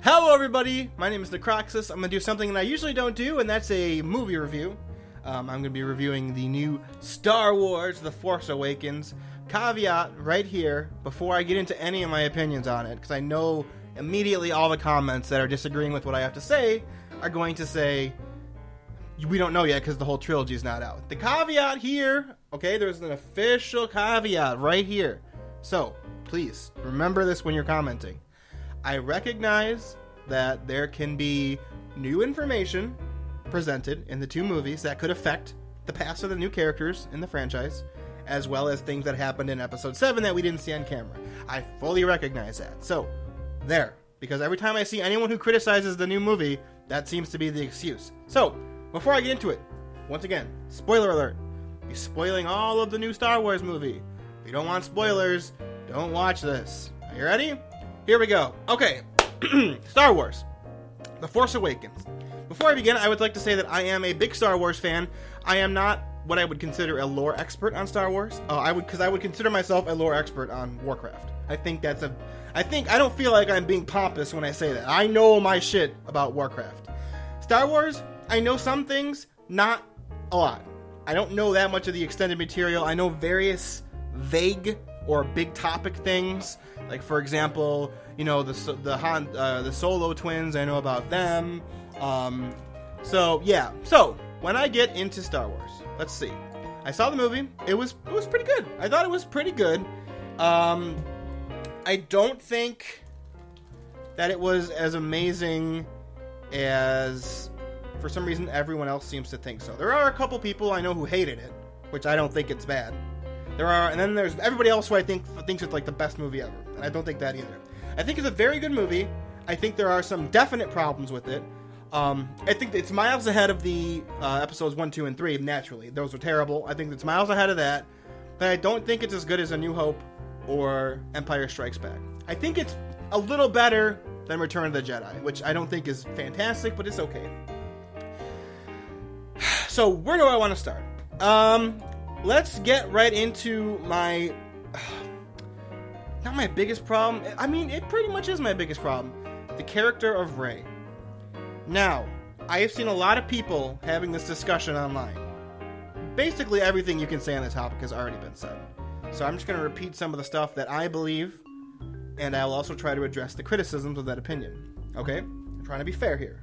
Hello everybody, my name is Necroxis. I'm going to do something that I usually don't do, and that's a movie review. I'm going to be reviewing the new Star Wars The Force Awakens. Caveat right here, before I get into any of my opinions on it, because I know immediately all the comments that are disagreeing with what I have to say are going to say, we don't know yet because the whole trilogy is not out. The caveat here, okay, there's an official caveat right here. So, please, remember this when you're commenting. I recognize that there can be new information presented in the two movies that could affect the past of the new characters in the franchise, as well as things that happened in Episode 7 that we didn't see on camera. I fully recognize that. So, there. Because every time I see anyone who criticizes the new movie, that seems to be the excuse. So, before I get into it, once again, spoiler alert. Be spoiling all of the new Star Wars movie. If you don't want spoilers, don't watch this. Are you ready? Here we go. Okay, Star Wars, The Force Awakens. Before I begin, I would like to say that I am a big Star Wars fan. I am not what I would consider a lore expert on Star Wars. I would consider myself a lore expert on Warcraft. I don't feel like I'm being pompous when I say that. I know my shit about Warcraft. Star Wars, I know some things, not a lot. I don't know that much of the extended material. I know various vague or big topic things, like for example, you know, the Solo twins. I know about them. So when I get into Star Wars, let's see. I saw the movie. It was pretty good. I thought it was pretty good. I don't think that it was as amazing as, for some reason, everyone else seems to think so. There are a couple people I know who hated it, which I don't think it's bad. And then there's everybody else who I think thinks it's like the best movie ever, and I don't think that either. I think it's a very good movie. I think there are some definite problems with it. I think it's miles ahead of the episodes 1, 2, and 3, naturally. Those were terrible. I think it's miles ahead of that, but I don't think it's as good as A New Hope or Empire Strikes Back. I think it's a little better than Return of the Jedi, which I don't think is fantastic, but it's okay. So, where do I want to start? Let's get right into not my biggest problem. I mean, it pretty much is my biggest problem. The character of Rey. Now, I have seen a lot of people having this discussion online. Basically, everything you can say on the topic has already been said. So I'm just going to repeat some of the stuff that I believe, and I'll also try to address the criticisms of that opinion. Okay? I'm trying to be fair here.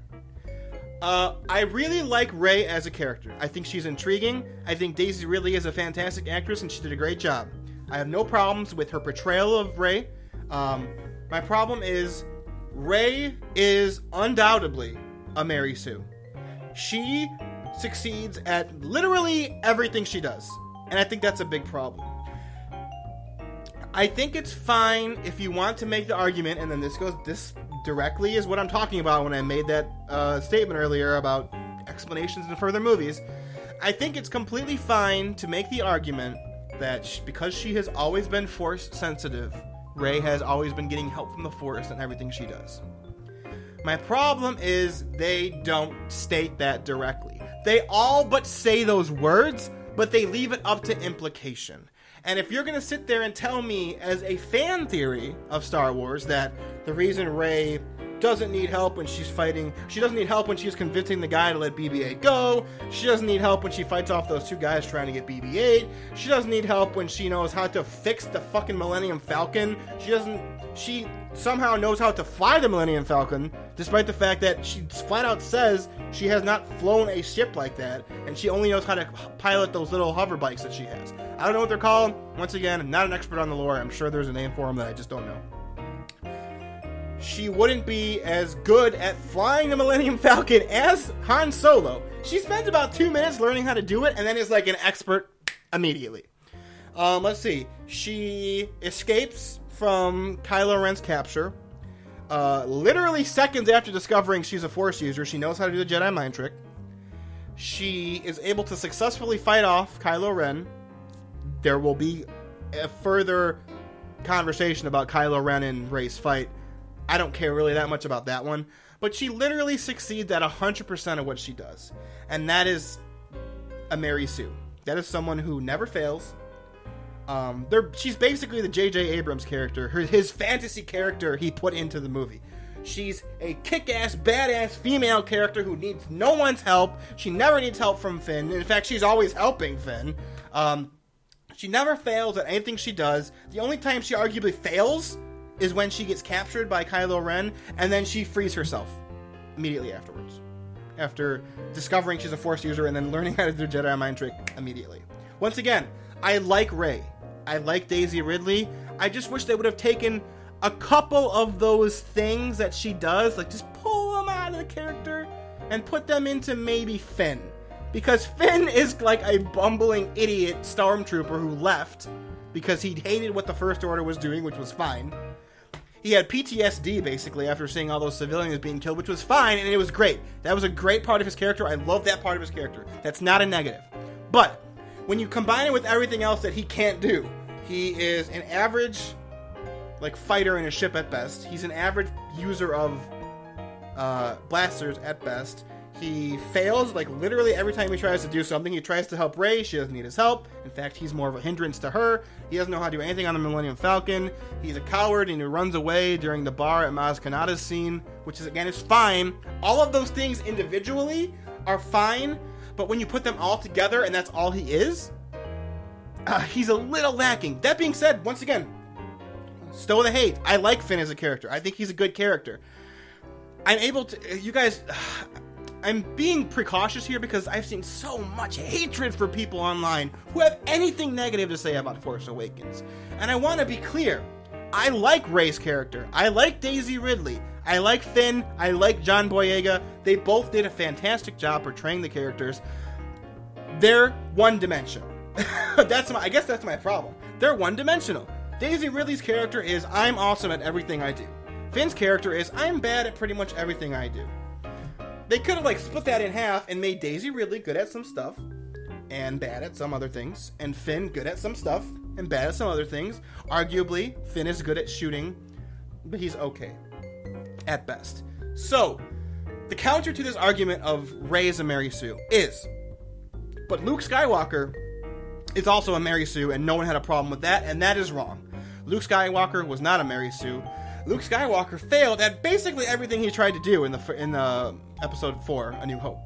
I really like Rey as a character. I think she's intriguing. I think Daisy Ridley is a fantastic actress, and she did a great job. I have no problems with her portrayal of Rey. My problem is, Rey is undoubtedly a Mary Sue. She succeeds at literally everything she does, and I think that's a big problem. I think it's fine if you want to make the argument, and then this directly is what I'm talking about when I made that statement earlier about explanations in further movies. I think it's completely fine to make the argument that because she has always been Force sensitive, Rey has always been getting help from the Force in everything she does. My problem is they don't state that directly. They all but say those words, but they leave it up to implication. And if you're going to sit there and tell me as a fan theory of Star Wars that the reason Rey doesn't need help when she's fighting, she doesn't need help when she's convincing the guy to let BB-8 go, she doesn't need help when she fights off those two guys trying to get BB-8, she doesn't need help when she knows how to fix the fucking Millennium Falcon, she somehow knows how to fly the Millennium Falcon, despite the fact that she flat out says she has not flown a ship like that, and she only knows how to pilot those little hover bikes that she has. I don't know what they're called. Once again, I'm not an expert on the lore. I'm sure there's a name for them that I just don't know. She wouldn't be as good at flying the Millennium Falcon as Han Solo. She spends about 2 minutes learning how to do it, and then is like an expert immediately. Let's see. She escapes from Kylo Ren's capture. Literally seconds after discovering she's a Force user, she knows how to do the Jedi mind trick. She is able to successfully fight off Kylo Ren. There will be a further conversation about Kylo Ren and Rey's fight. I don't care really that much about that one. But she literally succeeds at 100% of what she does. And that is a Mary Sue. That is someone who never fails. She's basically the J.J. Abrams character, his fantasy character he put into the movie. She's a kick-ass, badass female character who needs no one's help. She never needs help from Finn. In fact, she's always helping Finn. She never fails at anything she does. The only time she arguably fails is when she gets captured by Kylo Ren, and then she frees herself immediately afterwards. After discovering she's a Force user and then learning how to do Jedi mind trick immediately. Once again, I like Rey. I like Daisy Ridley. I just wish they would have taken a couple of those things that she does, like just pull them out of the character and put them into maybe Finn. Because Finn is like a bumbling idiot stormtrooper who left because he hated what the First Order was doing, which was fine. He had PTSD, basically, after seeing all those civilians being killed, which was fine, and it was great. That was a great part of his character. I love that part of his character. That's not a negative. But when you combine it with everything else that he can't do, he is an average fighter in a ship at best. He's an average user of blasters at best. He fails, literally every time he tries to do something. He tries to help Rey. She doesn't need his help. In fact, he's more of a hindrance to her. He doesn't know how to do anything on the Millennium Falcon. He's a coward, and he runs away during the bar at Maz Kanata's scene, which is fine. All of those things individually are fine, but when you put them all together and that's all he is, he's a little lacking. That being said, once again, stow the hate. I like Finn as a character. I think he's a good character. I'm being precautious here because I've seen so much hatred for people online who have anything negative to say about Force Awakens. And I want to be clear. I like Rey's character. I like Daisy Ridley. I like Finn. I like John Boyega. They both did a fantastic job portraying the characters. They're one-dimensional. I guess that's my problem. They're one-dimensional. Daisy Ridley's character is, I'm awesome at everything I do. Finn's character is, I'm bad at pretty much everything I do. They could have split that in half and made Daisy Ridley good at some stuff and bad at some other things, and Finn good at some stuff and bad at some other things. Arguably, Finn is good at shooting, but he's okay at best. So, the counter to this argument of Rey is a Mary Sue is, but Luke Skywalker is also a Mary Sue, and no one had a problem with that, and that is wrong. Luke Skywalker was not a Mary Sue. Luke Skywalker failed at basically everything he tried to do in the Episode 4, A New Hope.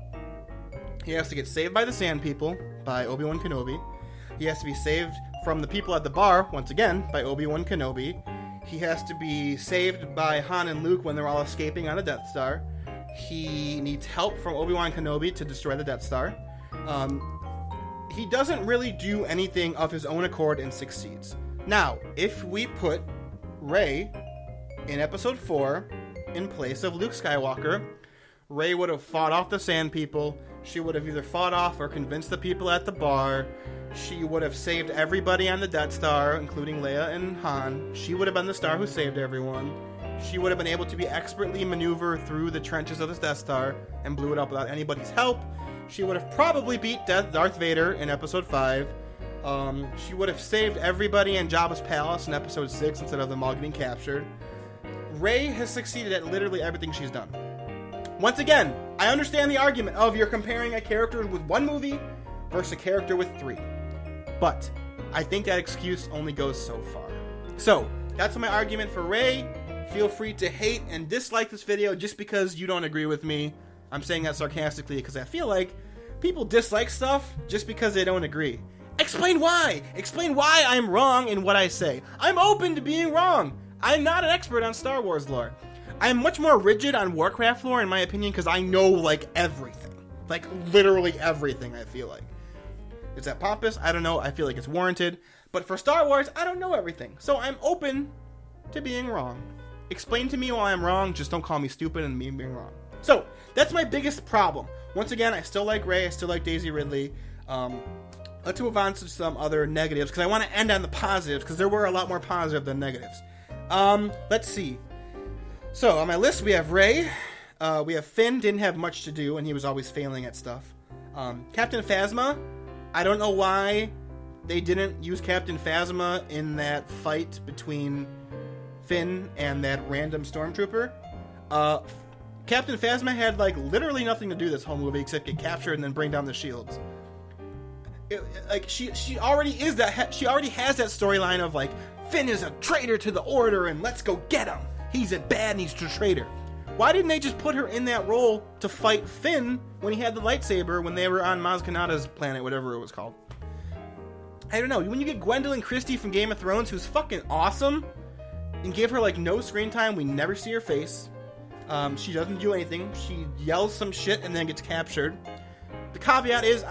He has to get saved by the Sand People, by Obi-Wan Kenobi. He has to be saved from the people at the bar, once again, by Obi-Wan Kenobi. He has to be saved by Han and Luke when they're all escaping on a Death Star. He needs help from Obi-Wan Kenobi to destroy the Death Star. He doesn't really do anything of his own accord and succeeds. Now, if we put Rey in Episode 4 in place of Luke Skywalker, Rey would have fought off the Sand People. She would have either fought off or convinced the people at the bar. She would have saved everybody on the Death Star, including Leia and Han. She would have been the star who saved everyone. She would have been able to be expertly maneuver through the trenches of the Death Star and blew it up without anybody's help. She would have probably beat Darth Vader in Episode 5. She would have saved everybody in Jabba's palace in Episode 6 instead of them all getting captured. Rey has succeeded at literally everything she's done. Once again, I understand the argument of you're comparing a character with one movie versus a character with 3. But I think that excuse only goes so far. So, that's my argument for Rey. Feel free to hate and dislike this video just because you don't agree with me. I'm saying that sarcastically because I feel like people dislike stuff just because they don't agree. Explain why! Explain why I'm wrong in what I say. I'm open to being wrong. I'm not an expert on Star Wars lore. I'm much more rigid on Warcraft lore, in my opinion, because I know, everything. Literally everything, I feel like. Is that pompous? I don't know. I feel like it's warranted. But for Star Wars, I don't know everything. So I'm open to being wrong. Explain to me why I'm wrong. Just don't call me stupid and me being wrong. So, that's my biggest problem. Once again, I still like Rey. I still like Daisy Ridley. Let's move on to some other negatives, because I want to end on the positives, because there were a lot more positive than negatives. Let's see. So, on my list, we have Rey. We have Finn, didn't have much to do, and he was always failing at stuff. Captain Phasma, I don't know why they didn't use Captain Phasma in that fight between Finn and that random stormtrooper. Captain Phasma had, literally nothing to do this whole movie except get captured and then bring down the shields. She already is that. She already has that storyline of, Finn is a traitor to the Order and let's go get him. He's a bad and he's a traitor. Why didn't they just put her in that role to fight Finn when he had the lightsaber when they were on Maz Kanata's planet, whatever it was called? I don't know. When you get Gwendolyn Christie from Game of Thrones, who's fucking awesome, and give her like no screen time, we never see her face. She doesn't do anything. She yells some shit and then gets captured. The caveat is,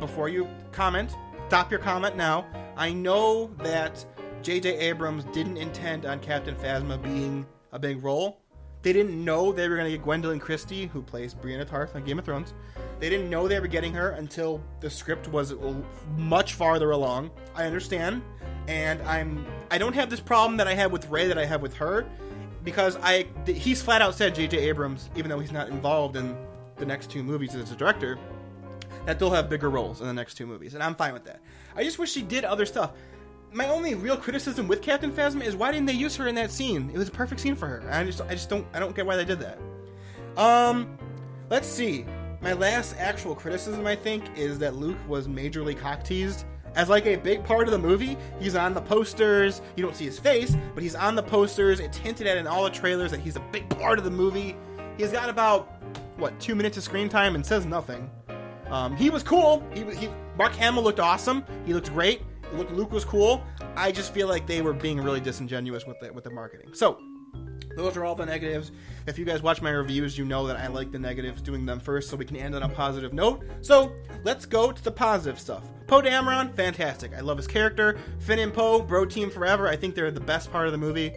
before you comment, stop your comment now. I know that J.J. Abrams didn't intend on Captain Phasma being a big role. They didn't know they were going to get Gwendolyn Christie, who plays Brienne of Tarth on Game of Thrones. They didn't know they were getting her until the script was much farther along. I understand. And I don't have this problem that I have with Rey that I have with her, because he's flat out said, J.J. Abrams, even though he's not involved in the next two movies as a director, that they'll have bigger roles in the next two movies, and I'm fine with that. I just wish she did other stuff. My only real criticism with Captain Phasma is, why didn't they use her in that scene? It was a perfect scene for her. I don't get why they did that. Let's see. My last actual criticism, I think, is that Luke was majorly cock-teased. As like a big part of the movie, he's on the posters. You don't see his face, but he's on the posters. It's hinted at in all the trailers that he's a big part of the movie. He's got about, 2 minutes of screen time and says nothing. He was cool. Mark Hamill looked awesome. He looked great. Luke was cool. I just feel like they were being really disingenuous with the marketing. So, those are all the negatives. If you guys watch my reviews, you know that I like the negatives, doing them first so we can end on a positive note. So, let's go to the positive stuff. Poe Dameron, fantastic. I love his character. Finn and Poe, bro team forever. I think they're the best part of the movie.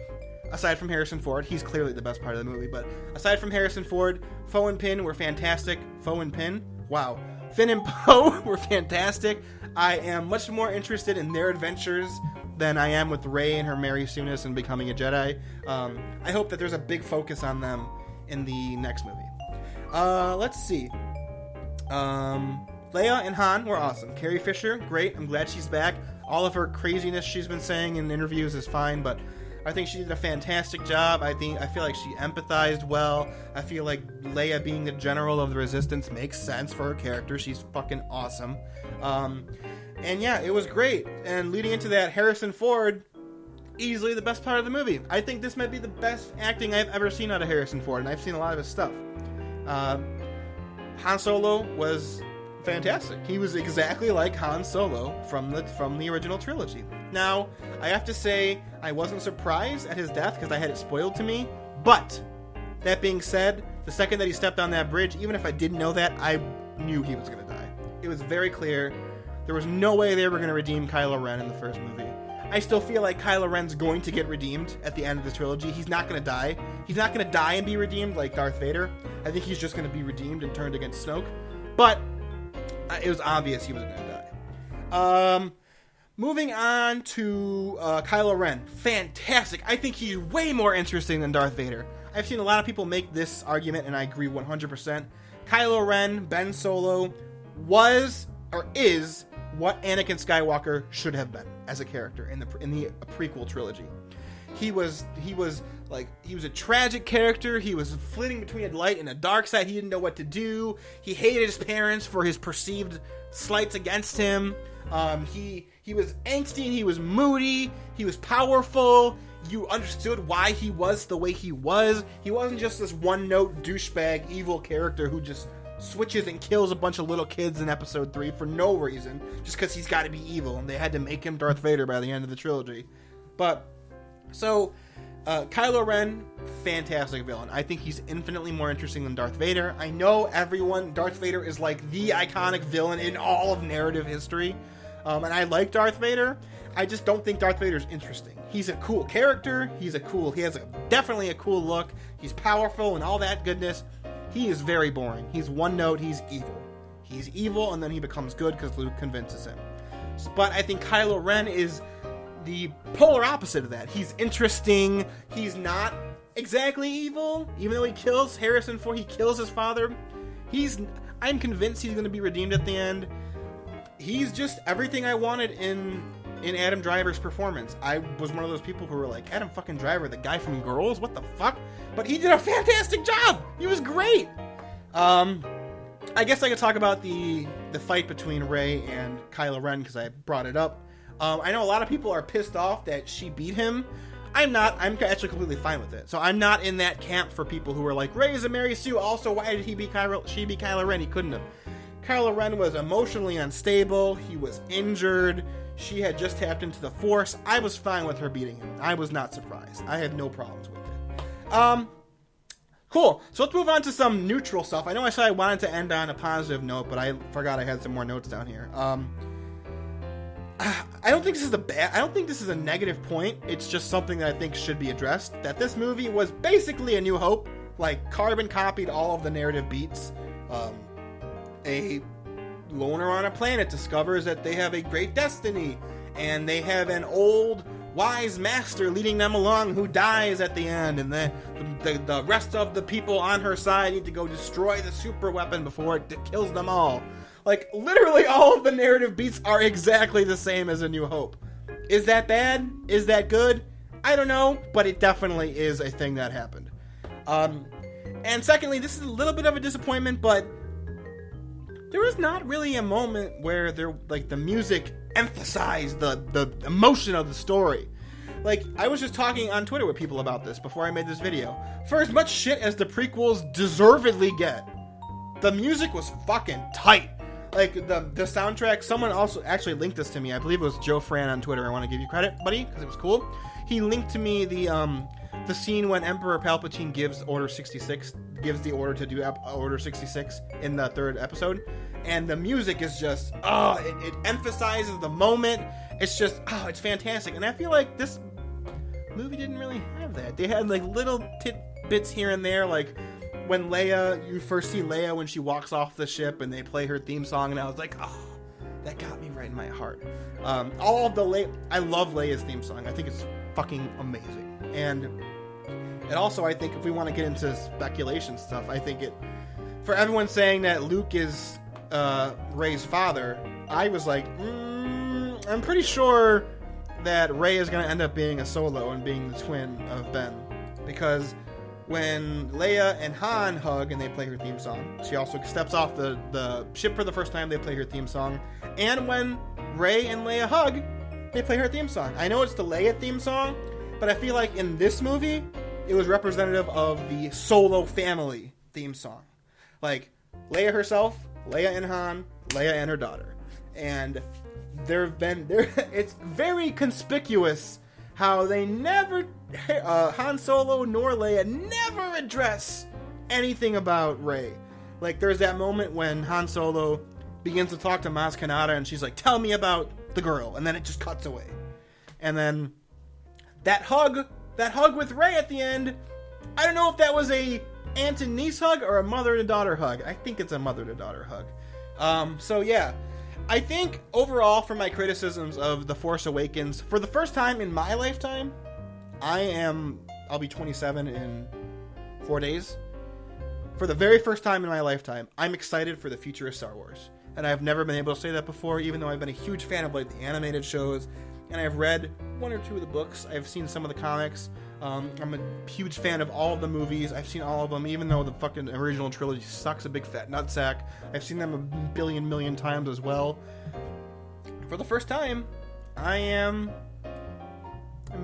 Aside from Harrison Ford, he's clearly the best part of the movie. But aside from Harrison Ford, Foe and Pin were fantastic. Foe and Pin? Wow. Finn and Poe were fantastic. I am much more interested in their adventures than I am with Rey and her Mary Sueness and becoming a Jedi. I hope that there's a big focus on them in the next movie. Let's see. Leia and Han were awesome. Carrie Fisher, great. I'm glad she's back. All of her craziness she's been saying in interviews is fine, but I think she did a fantastic job. I feel like she empathized well. I feel like Leia being the general of the Resistance makes sense for her character. She's fucking awesome. And yeah, it was great. And leading into that, Harrison Ford, easily the best part of the movie. I think this might be the best acting I've ever seen out of Harrison Ford, and I've seen a lot of his stuff. Han Solo was fantastic. He was exactly like Han Solo from the original trilogy. Now, I have to say, I wasn't surprised at his death because I had it spoiled to me, but that being said, the second that he stepped on that bridge, even if I didn't know that, I knew he was going to die. It was very clear. There was no way they were going to redeem Kylo Ren in the first movie. I still feel like Kylo Ren's going to get redeemed at the end of the trilogy. He's not going to die. He's not going to die and be redeemed like Darth Vader. I think he's just going to be redeemed and turned against Snoke. But it was obvious he was going to die. Moving on to Kylo Ren. Fantastic. I think he's way more interesting than Darth Vader. I've seen a lot of people make this argument, and I agree 100%. Kylo Ren, Ben Solo, was or is what Anakin Skywalker should have been as a character in the prequel trilogy. He was a tragic character. He was flitting between a light and a dark side. He didn't know what to do. He hated his parents for his perceived slights against him. He was angsty and he was moody. He was powerful. You understood why he was the way he was. He wasn't just this one-note douchebag evil character who just switches and kills a bunch of little kids in episode 3 for no reason, just because he's got to be evil, and they had to make him Darth Vader by the end of the trilogy. But, so, Kylo Ren, fantastic villain. I think he's infinitely more interesting than Darth Vader. I know Darth Vader is like the iconic villain in all of narrative history, and I like Darth Vader. I just don't think Darth Vader's interesting. He's a cool character, he has definitely a cool look, he's powerful and all that goodness. He is very boring. He's one note, he's evil. He's evil, and then he becomes good because Luke convinces him. But I think Kylo Ren is the polar opposite of that. He's interesting. He's not exactly evil, even though he kills Harrison Ford. He kills his father. I'm convinced he's going to be redeemed at the end. He's just everything I wanted in Adam Driver's performance. I was one of those people who were like, Adam fucking Driver, the guy from Girls? What the fuck? But he did a fantastic job! He was great! I guess I could talk about the fight between Rey and Kylo Ren because I brought it up. I know a lot of people are pissed off that she beat him. I'm actually completely fine with it. So I'm not in that camp for people who are like, Rey is a Mary Sue, also why did she be Kylo Ren? He couldn't have. Kylo Ren was emotionally unstable, he was injured, she had just tapped into the Force. I was fine with her beating him. I was not surprised. I had no problems with it. Cool. So let's move on to some neutral stuff. I know I said I wanted to end on a positive note, but I forgot I had some more notes down here. I don't think this is a negative point. It's just something that I think should be addressed. That this movie was basically A New Hope, like carbon copied all of the narrative beats. A loner on a planet discovers that they have a great destiny, and they have an old wise master leading them along who dies at the end, and the rest of the people on her side need to go destroy the super weapon before it kills them all. Like, literally all of the narrative beats are exactly the same as A New Hope. Is that bad? Is that good? I don't know, but it definitely is a thing that happened. And secondly, this is a little bit of a disappointment, but there was not really a moment where the music emphasized the emotion of the story. Like, I was just talking on Twitter with people about this before I made this video. For as much shit as the prequels deservedly get, the music was fucking tight. Like, the soundtrack, someone also actually linked this to me. I believe it was Joe Fran on Twitter. I want to give you credit, buddy, because it was cool. He linked to me the scene when Emperor Palpatine gives the order to do Order 66 in the third episode. And the music is just, it emphasizes the moment. It's just, it's fantastic. And I feel like this movie didn't really have that. They had, like, little tidbits here and there, like when you first see Leia when she walks off the ship and they play her theme song, and I was like, that got me right in my heart. I love Leia's theme song. I think it's fucking amazing. And also, I think if we want to get into speculation stuff, I think for everyone saying that Luke is Rey's father, I was like, I'm pretty sure that Rey is going to end up being a Solo and being the twin of Ben, because when Leia and Han hug and they play her theme song, she also steps off the ship for the first time, they play her theme song, and when Rey and Leia hug, they play her theme song. I know it's the Leia theme song, but I feel like in this movie, it was representative of the Solo family theme song. Like, Leia herself, Leia and Han, Leia and her daughter. And it's very conspicuous how they never, Han Solo nor Leia never address anything about Rey. Like, there's that moment when Han Solo begins to talk to Maz Kanata, and she's like, tell me about the girl, and then it just cuts away. And then that hug with Rey at the end, I don't know if that was a aunt and niece hug or a mother to daughter hug. I think it's a mother to daughter hug. So yeah, I think overall, for my criticisms of The Force Awakens, for the first time in my lifetime, I'll be 27 in 4 days. For the very first time in my lifetime, I'm excited for the future of Star Wars. And I've never been able to say that before, even though I've been a huge fan of, like, the animated shows, and I've read one or two of the books. I've seen some of the comics. I'm a huge fan of all of the movies. I've seen all of them, even though the fucking original trilogy sucks a big fat nutsack. I've seen them a million times as well. For the first time, I'm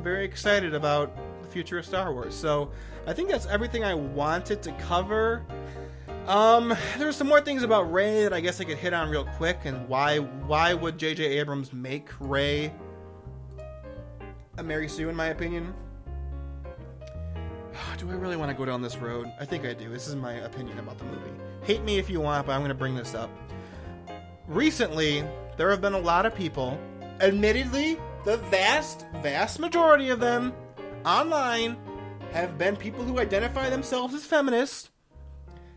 very excited about the future of Star Wars. So I think that's everything I wanted to cover. There's some more things about Rey that I guess I could hit on real quick, and why would J.J. Abrams make Rey a Mary Sue, in my opinion? Do I really want to go down this road? I think I do. This is my opinion about the movie. Hate me if you want, but I'm going to bring this up. Recently, there have been a lot of people, admittedly, the vast majority of them, online, have been people who identify themselves as feminists,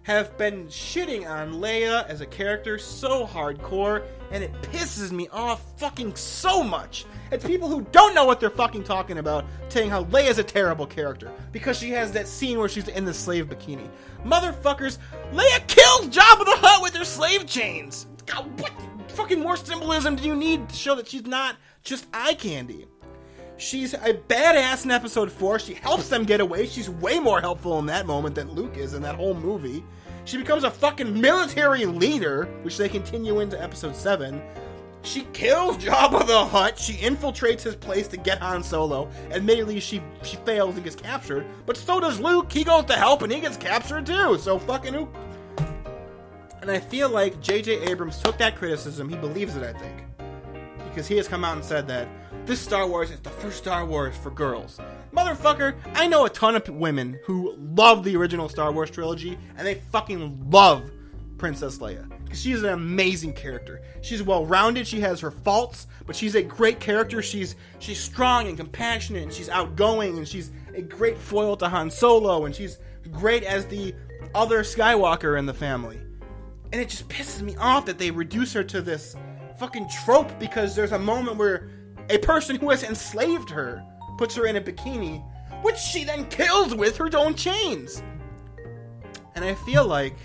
have been shitting on Leia as a character so hardcore, and it pisses me off fucking so much. It's people who don't know what they're fucking talking about saying how Leia's a terrible character because she has that scene where she's in the slave bikini. Motherfuckers, Leia kills Jabba the Hutt with her slave chains. God, what fucking more symbolism do you need to show that she's not just eye candy? She's a badass in episode 4. She helps them get away. She's way more helpful in that moment than Luke is in that whole movie. She becomes a fucking military leader, which they continue into episode 7. She kills Jabba the Hutt. She infiltrates his place to get Han Solo. Admittedly, she fails and gets captured. But so does Luke. He goes to help and he gets captured too. So fucking who? And I feel like J.J. Abrams took that criticism. He believes it, I think. Because he has come out and said that this Star Wars is the first Star Wars for girls. Motherfucker, I know a ton of women who love the original Star Wars trilogy. And they fucking love Princess Leia. She's an amazing character. She's well-rounded. She has her faults, but she's a great character. She's strong and compassionate, and she's outgoing, and she's a great foil to Han Solo, and she's great as the other Skywalker in the family. And it just pisses me off that they reduce her to this fucking trope because there's a moment where a person who has enslaved her puts her in a bikini, which she then kills with her own chains. And I feel like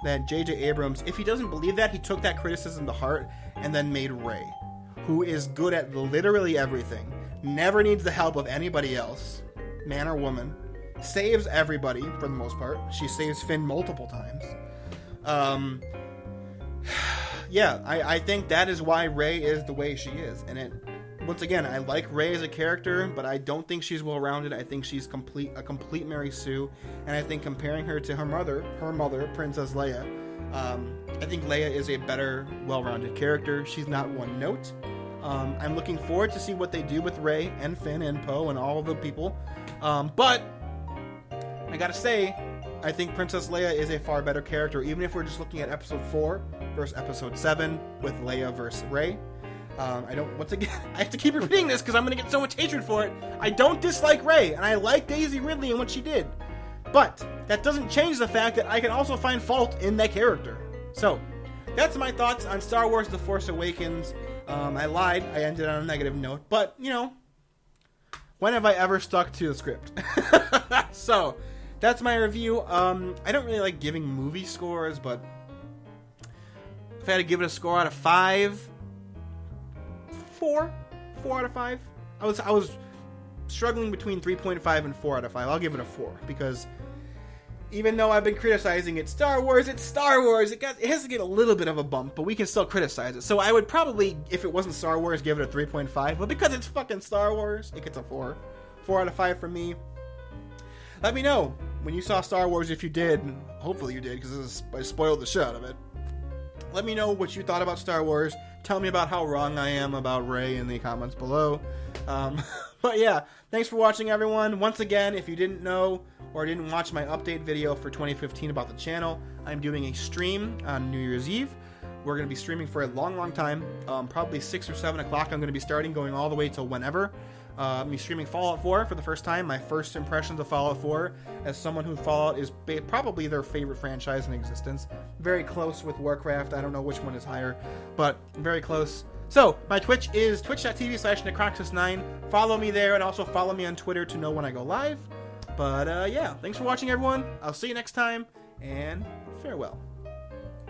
that J.J. Abrams, if he doesn't believe that, he took that criticism to heart and then made Rey, who is good at literally everything, never needs the help of anybody else, man or woman, saves everybody for the most part. She saves Finn multiple times. Yeah, I think that is why Rey is the way she is. And once again, I like Rey as a character, but I don't think she's well-rounded. I think she's a complete Mary Sue. And I think comparing her to her mother, Princess Leia, I think Leia is a better, well-rounded character. She's not one note. I'm looking forward to see what they do with Rey and Finn and Poe and all of the people. But I gotta say, I think Princess Leia is a far better character, even if we're just looking at Episode 4 versus Episode 7 with Leia versus Rey. I have to keep repeating this because I'm going to get so much hatred for it. I don't dislike Rey, and I like Daisy Ridley and what she did. But that doesn't change the fact that I can also find fault in that character. So, that's my thoughts on Star Wars The Force Awakens. I lied. I ended on a negative note. But, when have I ever stuck to the script? So, that's my review. I don't really like giving movie scores, but if I had to give it a score out of 5... 4 out of 5. I was struggling between 3.5 and 4 out of 5. I'll give it a 4 because even though I've been criticizing it's Star Wars. It has to get a little bit of a bump, but we can still criticize it. So I would probably, if it wasn't Star Wars, give it a 3.5. But because it's fucking Star Wars, it gets a 4. 4 out of 5 for me. Let me know when you saw Star Wars, if you did. Hopefully you did, because I spoiled the shit out of it. Let me know what you thought about Star Wars. Tell me about how wrong I am about Rey in the comments below. But yeah, thanks for watching, everyone. Once again, if you didn't know or didn't watch my update video for 2015 about the channel, I'm doing a stream on New Year's Eve. We're going to be streaming for a long, long time. Probably 6 or 7 o'clock I'm going to be starting, going all the way till whenever. I'm streaming Fallout 4 for the first time. My first impressions of Fallout 4 as someone who Fallout is probably their favorite franchise in existence. Very close with Warcraft. I don't know which one is higher, but very close. So, my Twitch is twitch.tv/Necroxis9. Follow me there, and also follow me on Twitter to know when I go live. But yeah, thanks for watching, everyone. I'll see you next time, and farewell.